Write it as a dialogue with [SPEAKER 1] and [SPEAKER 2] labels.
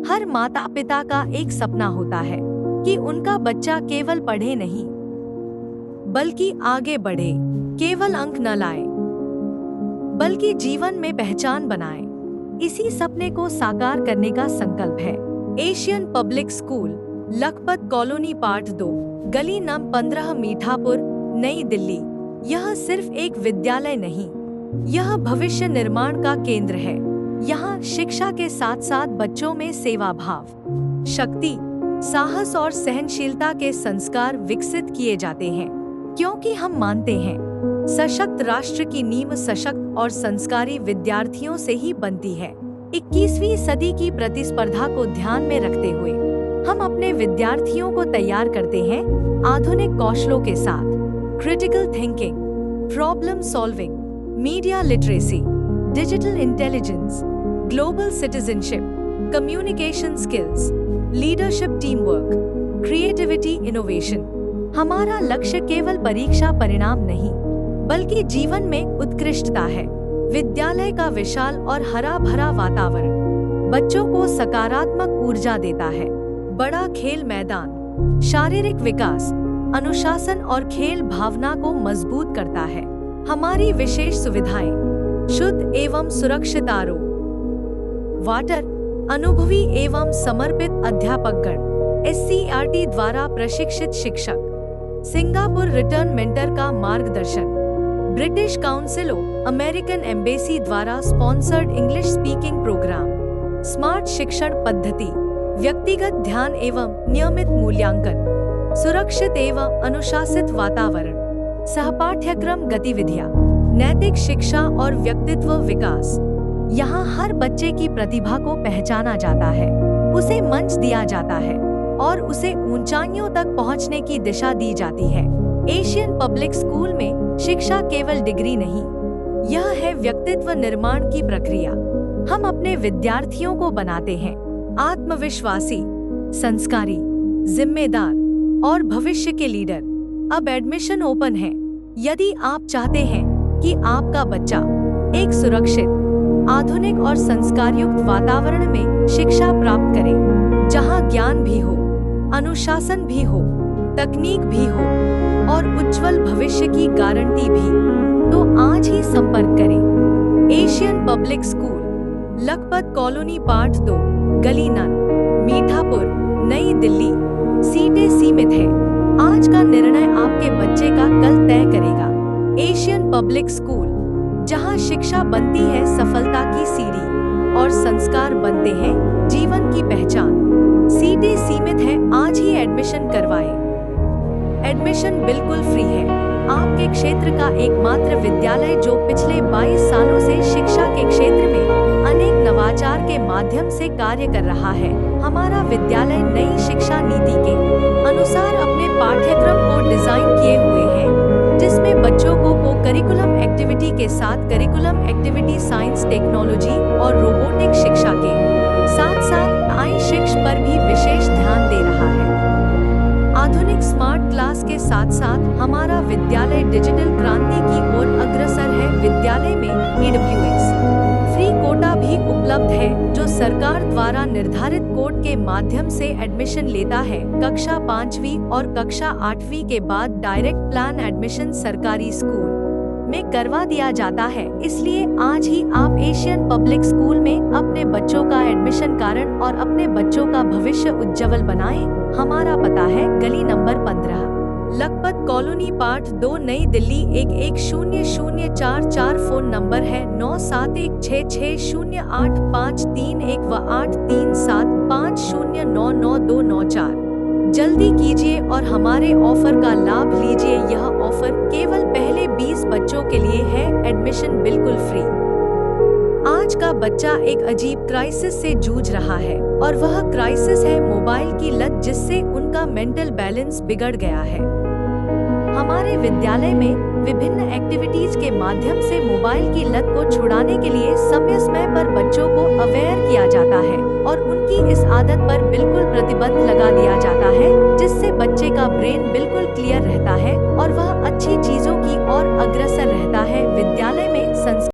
[SPEAKER 1] हर माता पिता का एक सपना होता है कि उनका बच्चा केवल पढ़े नहीं बल्कि आगे बढ़े, केवल अंक न लाए बल्कि जीवन में पहचान बनाए। इसी सपने को साकार करने का संकल्प है Asian public school, Lakhpat colony part 2, गली नंबर 15, मीठापुर, नई दिल्ली। यह सिर्फ एक विद्यालय नहीं, यह भविष्य निर्माण का केंद्र है। यहाँ शिक्षा के साथ साथ बच्चों में सेवा भाव, शक्ति, साहस और सहनशीलता के संस्कार विकसित किए जाते हैं, क्योंकि हम मानते हैं सशक्त राष्ट्र की नींव सशक्त और संस्कारी विद्यार्थियों से ही बनती है। 21वीं सदी की प्रतिस्पर्धा को ध्यान में रखते हुए हम अपने विद्यार्थियों को तैयार करते हैं आधुनिक कौशलों के साथ। Critical thinking, problem solving, media literacy, digital intelligence, global citizenship, communication skills, leadership, team work, creativity, innovation. हमारा लक्ष्य केवल परीक्षा परिणाम नहीं बल्कि जीवन में उत्कृष्टता है। विद्यालय का विशाल और हरा भरा वातावरण बच्चों को सकारात्मक ऊर्जा देता है। बड़ा खेल मैदान शारीरिक विकास, अनुशासन और खेल भावना को मजबूत करता है। हमारी विशेष सुविधाएं, शुद्ध एवं सुरक्षित आरओ वाटर, अनुभवी एवं समर्पित अध्यापकगण, SCRT द्वारा प्रशिक्षित शिक्षक, सिंगापुर रिटर्न मेंटर का मार्गदर्शन, British Council of American embassy द्वारा sponsored English speaking programme, smart शिक्षण पद्धति, व्यक्तिगत ध्यान एवं नियमित मूल्यांकन, सुरक्षित एवं अनुशासित वातावरण, सहपाठ्यक्रम गतिविधियां, नैतिक शिक्षा और व्यक्तित्व विकास। यहाँ हर बच्चे की प्रतिभा को पहचाना जाता है, उसे मंच दिया जाता है और उसे ऊंचाइयों तक पहुँचने की दिशा दी जाती है। एशियन पब्लिक स्कूल में शिक्षा केवल डिग्री नहीं, यह है व्यक्तित्व निर्माण की प्रक्रिया। हम अपने विद्यार्थियों को बनाते हैं आत्मविश्वासी, संस्कारी, जिम्मेदार और भविष्य के लीडर। अब एडमिशन ओपन है। यदि आप चाहते हैं कि आपका बच्चा एक सुरक्षित, आधुनिक और संस्कारयुक्त वातावरण में शिक्षा प्राप्त करे, जहां ज्ञान भी हो, अनुशासन भी हो, तकनीक भी हो और उज्जवल भविष्य की गारंटी भी, तो आज ही संपर्क करें। Asian public school, Lakhpat colony part 2, गली नंबर, मीठापुर, नई दिल्ली। सीटें सीमित है। आज का निर्णय आपके बच्चे का कल तय करेगा। एशियन पब्लिक स्कूल, जहां शिक्षा बनती है सफलता की सीढ़ी और संस्कार बनते हैं जीवन की पहचान। सीटें सीमित है, आज ही एडमिशन करवाएं। एडमिशन बिल्कुल फ्री है। आपके क्षेत्र का एकमात्र विद्यालय जो पिछले 22 सालों से शिक्षा के क्षेत्र में अनेक नवाचार के माध्यम से कार्य कर रहा है। हमारा विद्यालय नई शिक्षा नीति के अनुसार अपने पाठ्यक्रम को डिजाइन किए हुए है, जिसमें बच्चों को करिकुलम एक्टिविटी के साथ करिकुलम एक्टिविटी साइंस, टेक्नोलॉजी और रोबोटिक शिक्षा के साथ साथ आई शिक्षा पर भी विशेष ध्यान दे रहा है। आधुनिक स्मार्ट क्लास के साथ साथ हमारा विद्यालय डिजिटल क्रांति की ओर अग्रसर है। विद्यालय में EWS फ्री कोटा भी उपलब्ध है, जो सरकार द्वारा निर्धारित कोड के माध्यम से एडमिशन लेता है। कक्षा 5वीं और कक्षा 8वीं के बाद डायरेक्ट प्लान एडमिशन सरकारी स्कूल में करवा दिया जाता है। इसलिए आज ही आप एशियन पब्लिक स्कूल में अपने बच्चों का एडमिशन कारण और अपने बच्चों का भविष्य उज्जवल बनाएं। हमारा पता है गली नंबर 15, लखपत कॉलोनी पार्ट 2, नई दिल्ली 110044। फोन नंबर है 9716608531 व 8375099294। जल्दी कीजिए और हमारे ऑफर का लाभ लीजिए। यह ऑफर केवल पहले 20 बच्चों के लिए है। एडमिशन बिल्कुल फ्री। आज का बच्चा एक अजीब क्राइसिस से जूझ रहा है और वह क्राइसिस है मोबाइल की लत, जिससे उनका मेंटल बैलेंस बिगड़ गया है। हमारे विद्यालय में विभिन्न एक्टिविटीज के माध्यम से मोबाइल की लत को छुड़ाने के लिए समय पर बच्चों को अवेयर किया जाता है और उनकी इस आदत पर बिल्कुल प्रतिबंध लगा दिया जाता है, जिससे बच्चे का ब्रेन बिल्कुल क्लियर रहता है और वह अच्छी चीजों की ओर अग्रसर रहता है। विद्यालय